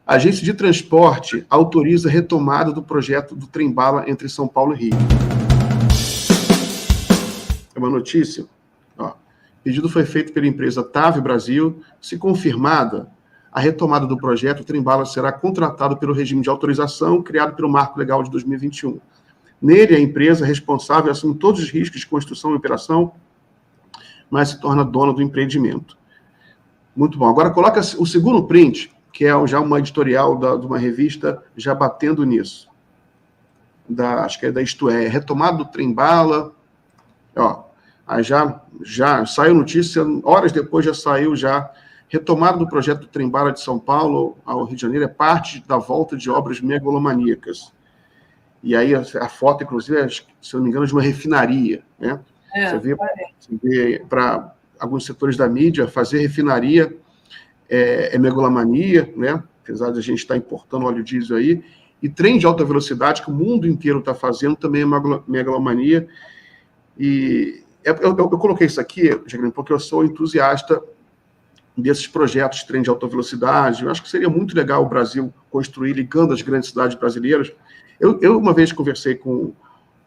A agência de transporte autoriza a retomada do projeto do trem-bala entre São Paulo e Rio. É uma notícia. Ó, o pedido foi feito pela empresa TAV Brasil. Se confirmada, a retomada do projeto, o trem-bala será contratado pelo regime de autorização criado pelo Marco Legal de 2021. Nele, a empresa responsável assume todos os riscos de construção e operação, mas se torna dona do empreendimento. Muito bom. Agora coloca o segundo print, que é já uma editorial de uma revista já batendo nisso. Acho que é da Isto É, retomada do trem-bala. Ó, aí já saiu notícia, horas depois já saiu retomada do projeto do trem-bala de São Paulo ao Rio de Janeiro é parte da volta de obras megalomaníacas. E aí a foto, inclusive, é, se eu não me engano, de uma refinaria, né? Você vê para alguns setores da mídia, fazer refinaria é megalomania, né? Apesar de a gente estar importando óleo diesel aí, e trem de alta velocidade, que o mundo inteiro está fazendo, também é megalomania. E eu coloquei isso aqui, Jagrino, porque eu sou entusiasta desses projetos de trem de alta velocidade. Eu acho que seria muito legal o Brasil construir, ligando as grandes cidades brasileiras. Eu uma vez conversei com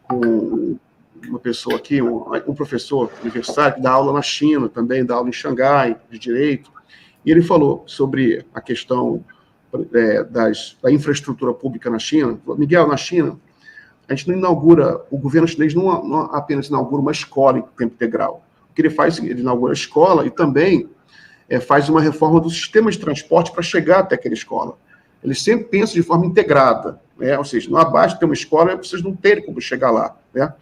uma pessoa aqui, um professor universitário, que dá aula na China, também dá aula em Xangai, de Direito, e ele falou sobre a questão da infraestrutura pública na China. Miguel, na China, a gente não inaugura, o governo chinês não apenas inaugura uma escola em tempo integral. O que ele faz, ele inaugura a escola e também faz uma reforma do sistema de transporte para chegar até aquela escola. Ele sempre pensa de forma integrada, né? Ou seja, não basta ter uma escola, vocês não terem como chegar lá, né?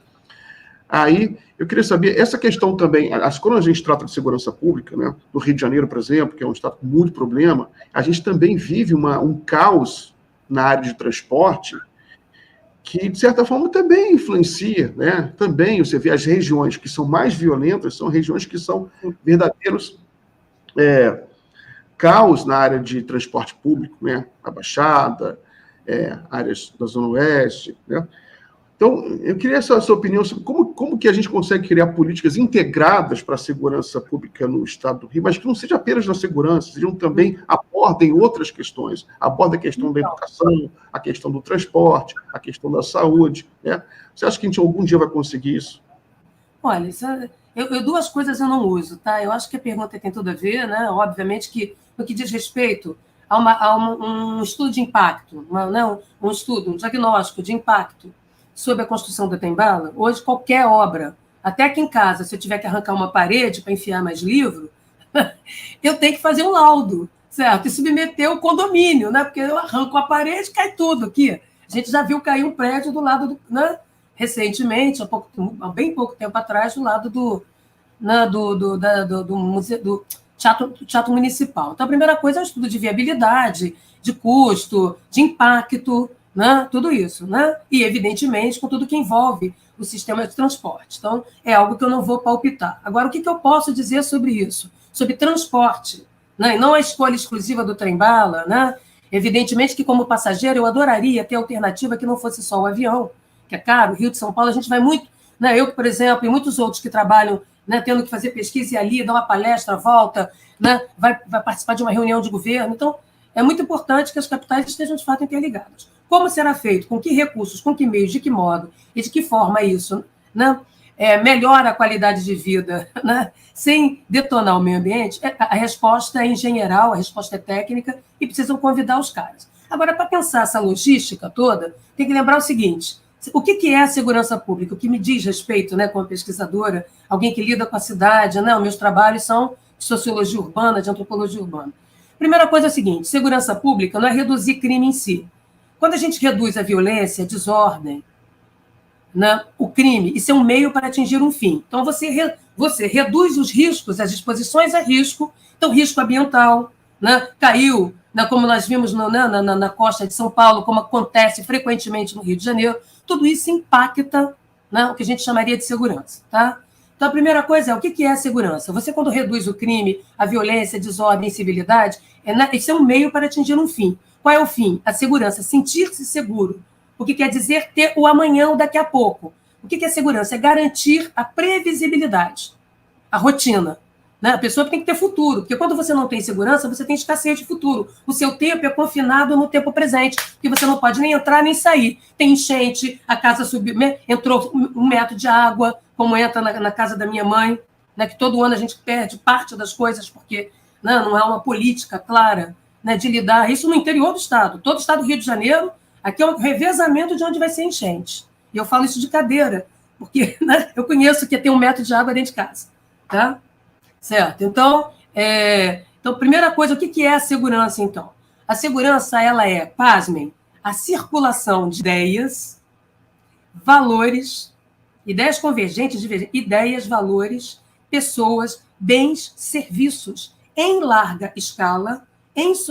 Aí, eu queria saber, essa questão também, quando a gente trata de segurança pública, né, do Rio de Janeiro, por exemplo, que é um estado com muito problema, a gente também vive um caos na área de transporte que, de certa forma, também influencia, né? Também, você vê as regiões que são mais violentas, são regiões que são verdadeiros caos na área de transporte público, né? A Baixada, áreas da Zona Oeste, né? Então, eu queria a sua opinião sobre como que a gente consegue criar políticas integradas para a segurança pública no estado do Rio, mas que não seja apenas na segurança, sejam também abordem outras questões, abordem a questão da educação, a questão do transporte, a questão da saúde, né? Você acha que a gente algum dia vai conseguir isso? Olha, duas coisas eu não uso, tá? Eu acho que a pergunta tem tudo a ver, né? Obviamente que, no que diz respeito a um estudo de impacto, um diagnóstico de impacto sobre a construção do trem-bala, hoje qualquer obra, até aqui em casa, se eu tiver que arrancar uma parede para enfiar mais livro, eu tenho que fazer um laudo, certo? E submeter o condomínio, né? Porque eu arranco a parede, cai tudo aqui. A gente já viu cair um prédio do lado né? Recentemente, há bem pouco tempo atrás, do lado do museu, do teatro municipal. Então, a primeira coisa é o estudo de viabilidade, de custo, de impacto, né? Tudo isso, né? E, evidentemente, com tudo que envolve o sistema de transporte. Então, é algo que eu não vou palpitar. Agora, o que eu posso dizer sobre isso? Sobre transporte, né? E não a escolha exclusiva do trem-bala, né? Evidentemente que, como passageiro, eu adoraria ter alternativa que não fosse só o avião, que é caro. Rio de São Paulo, a gente vai muito, né? Eu, por exemplo, e muitos outros que trabalham, né, tendo que fazer pesquisa e ali, dar uma palestra, volta, né? Vai participar de uma reunião de governo. Então, é muito importante que as capitais estejam, de fato, interligadas. Como será feito? Com que recursos? Com que meios? De que modo? E de que forma isso, né? Melhora a qualidade de vida, né? Sem detonar o meio ambiente? A resposta é em geral, a resposta é técnica e precisam convidar os caras. Agora, para pensar essa logística toda, tem que lembrar o seguinte: o que é a segurança pública? O que me diz respeito, né, como pesquisadora, alguém que lida com a cidade, né? Os meus trabalhos são de sociologia urbana, de antropologia urbana. Primeira coisa é a seguinte: segurança pública não é reduzir crime em si. Quando a gente reduz a violência, a desordem, né, o crime, isso é um meio para atingir um fim. Então, você reduz os riscos, as exposições a risco, então, risco ambiental, né, caiu, né, como nós vimos na costa de São Paulo, como acontece frequentemente no Rio de Janeiro, tudo isso impacta, né, o que a gente chamaria de segurança. Tá? Então, a primeira coisa é, o que é a segurança? Você, quando reduz o crime, a violência, a desordem, a incivilidade, isso é um meio para atingir um fim. Qual é o fim? A segurança, sentir-se seguro. O que quer dizer ter o amanhã ou daqui a pouco. O que é segurança? É garantir a previsibilidade, a rotina. Né? A pessoa tem que ter futuro, porque quando você não tem segurança, você tem escassez de futuro. O seu tempo é confinado no tempo presente, porque você não pode nem entrar nem sair. Tem enchente, a casa subiu, entrou 1 metro de água, como entra na casa da minha mãe, né? Que todo ano a gente perde parte das coisas, porque não há uma política clara, né, de lidar. Isso no interior do estado. Todo o estado do Rio de Janeiro, aqui é um revezamento de onde vai ser enchente. E eu falo isso de cadeira, porque, né, eu conheço que tem 1 metro de água dentro de casa. Tá? Certo? Então, primeira coisa, o que é a segurança, então? A segurança, ela é, pasmem, a circulação de ideias, valores, ideias convergentes, ideias, valores, pessoas, bens, serviços, em larga escala,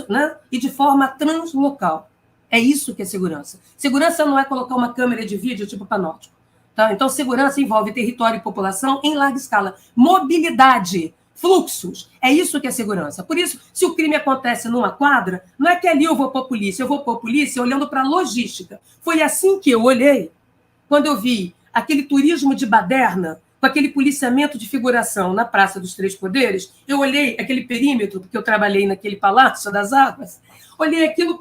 né, e de forma translocal. É isso que é segurança. Segurança não é colocar uma câmera de vídeo tipo panóptico. Tá? Então, segurança envolve território e população em larga escala. Mobilidade, fluxos, é isso que é segurança. Por isso, se o crime acontece numa quadra, não é que ali eu vou pôr polícia, eu vou pôr polícia olhando para a logística. Foi assim que eu olhei quando eu vi aquele turismo de baderna, com aquele policiamento de figuração na Praça dos Três Poderes. Eu olhei aquele perímetro, porque eu trabalhei naquele Palácio das Armas, olhei aquilo,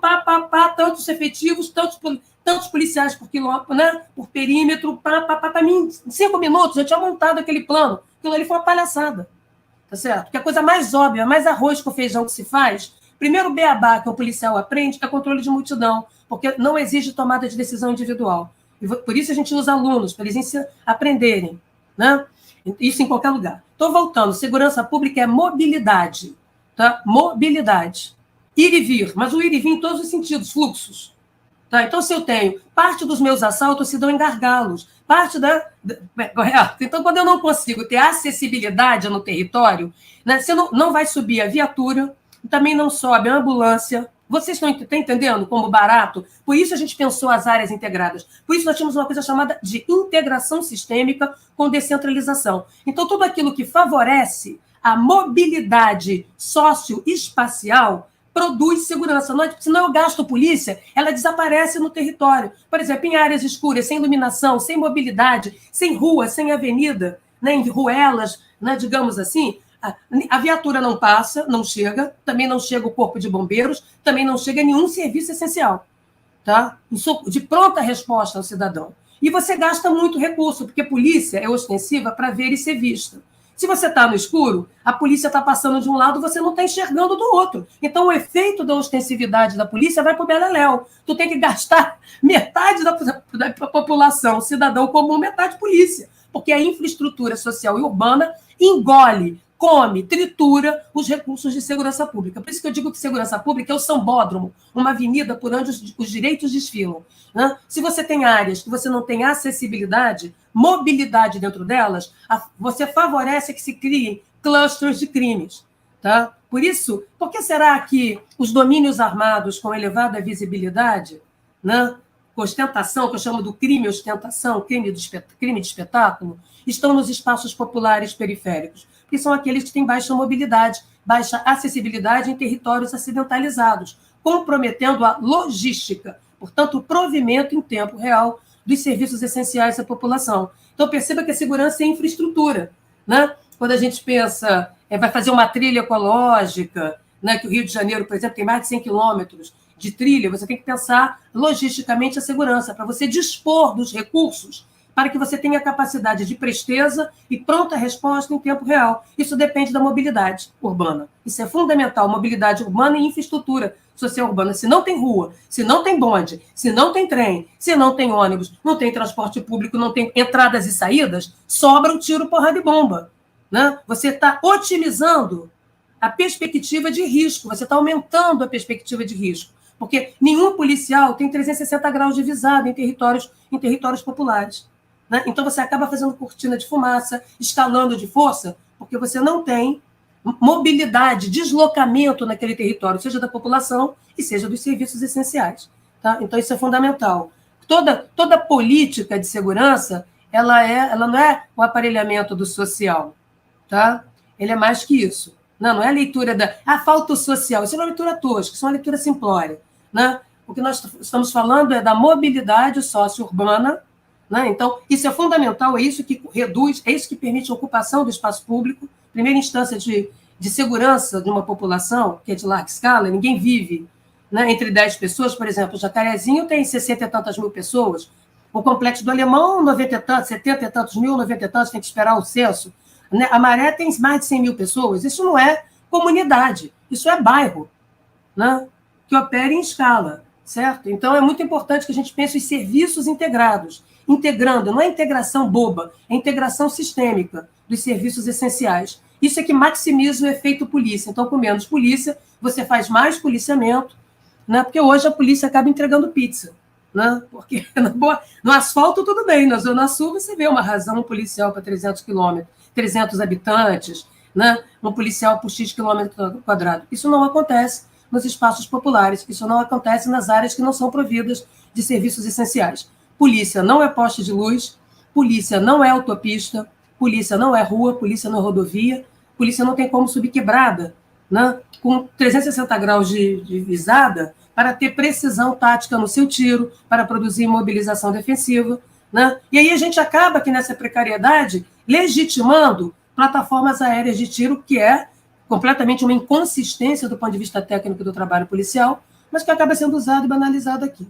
tantos efetivos, tantos policiais por quilômetro, né, por perímetro, para mim, em 5 minutos, eu tinha montado aquele plano. Aquilo ali foi uma palhaçada. Tá certo? Porque a coisa mais óbvia, mais arroz com feijão que se faz, primeiro beabá que o policial aprende é controle de multidão, porque não exige tomada de decisão individual. E por isso a gente usa alunos, para eles aprenderem. Né? Isso em qualquer lugar. Estou voltando. Segurança pública é mobilidade. Tá? Mobilidade. Ir e vir, mas o ir e vir em todos os sentidos, fluxos. Tá? Então, se eu tenho parte dos meus assaltos se dão em gargalos, correto? Então, quando eu não consigo ter acessibilidade no território, né, você não vai subir a viatura, também não sobe a ambulância. Vocês estão entendendo como barato? Por isso a gente pensou as áreas integradas. Por isso nós tínhamos uma coisa chamada de integração sistêmica com descentralização. Então, tudo aquilo que favorece a mobilidade socioespacial produz segurança. Senão eu gasto polícia, ela desaparece no território. Por exemplo, em áreas escuras, sem iluminação, sem mobilidade, sem rua, sem avenida, né, em ruelas, né, digamos assim, a viatura não passa, não chega, também não chega o corpo de bombeiros, também não chega nenhum serviço essencial, tá? De pronta resposta ao cidadão. E você gasta muito recurso, porque polícia é ostensiva para ver e ser vista. Se você está no escuro, a polícia está passando de um lado, você não está enxergando do outro. Então, o efeito da ostensividade da polícia vai para o beleléu. Tu tem que gastar metade da população, cidadão comum, metade polícia. Porque a infraestrutura social e urbana engole, come, tritura os recursos de segurança pública. Por isso que eu digo que segurança pública é o sambódromo, uma avenida por onde os direitos desfilam. Né? Se você tem áreas que você não tem acessibilidade, mobilidade dentro delas, você favorece que se criem clusters de crimes. Tá? Por isso, por que será que os domínios armados com elevada visibilidade, né, ostentação, que eu chamo do crime ostentação, crime de espetáculo, estão nos espaços populares periféricos? Que são aqueles que têm baixa mobilidade, baixa acessibilidade em territórios acidentalizados, comprometendo a logística, portanto, o provimento em tempo real dos serviços essenciais à população. Então, perceba que a segurança é infraestrutura. Né? Quando a gente pensa, vai fazer uma trilha ecológica, né, que o Rio de Janeiro, por exemplo, tem mais de 100 quilômetros de trilha, você tem que pensar logisticamente a segurança, para você dispor dos recursos para que você tenha capacidade de presteza e pronta resposta em tempo real. Isso depende da mobilidade urbana. Isso é fundamental, mobilidade urbana e infraestrutura social urbana. Se não tem rua, se não tem bonde, se não tem trem, se não tem ônibus, não tem transporte público, não tem entradas e saídas, sobra o tiro, porrada e bomba. Né? Você está otimizando a perspectiva de risco, você está aumentando a perspectiva de risco, porque nenhum policial tem 360 graus de visada em territórios populares. Né? Então, você acaba fazendo cortina de fumaça, escalando de força, porque você não tem mobilidade, deslocamento naquele território, seja da população e seja dos serviços essenciais. Tá? Então, isso é fundamental. Toda política de segurança, ela não é o aparelhamento do social. Tá? Ele é mais que isso. Não é a leitura falta social. Isso é uma leitura tosca, isso é uma leitura simplória. Né? O que nós estamos falando é da mobilidade socio-urbana. Né? Então, isso é fundamental, é isso que reduz, é isso que permite a ocupação do espaço público, primeira instância de segurança de uma população, que é de larga escala, ninguém vive, né, entre 10 pessoas, por exemplo, o Jacarezinho tem 60 e tantas mil pessoas, o Complexo do Alemão, 90 e tantos, 70 e tantos mil, 90 e tantos, tem que esperar o censo, né? A Maré tem mais de 100 mil pessoas, isso não é comunidade, isso é bairro, né, que opera em escala, certo? Então, é muito importante que a gente pense os serviços integrados, integrando, não é integração boba, é integração sistêmica dos serviços essenciais. Isso é que maximiza o efeito polícia. Então, com menos polícia, você faz mais policiamento, né? Porque hoje a polícia acaba entregando pizza, né? Porque no asfalto tudo bem, na Zona Sul você vê uma razão policial para 300 quilômetros, 300 habitantes, né? Um policial por X quilômetro quadrado. Isso não acontece nos espaços populares, isso não acontece nas áreas que não são providas de serviços essenciais. Polícia não é poste de luz, polícia não é autopista, polícia não é rua, polícia não é rodovia, polícia não tem como subir quebrada, né, com 360 graus de visada para ter precisão tática no seu tiro, para produzir imobilização defensiva. Né? E aí a gente acaba aqui nessa precariedade legitimando plataformas aéreas de tiro, que é completamente uma inconsistência do ponto de vista técnico do trabalho policial, mas que acaba sendo usado e banalizado aqui.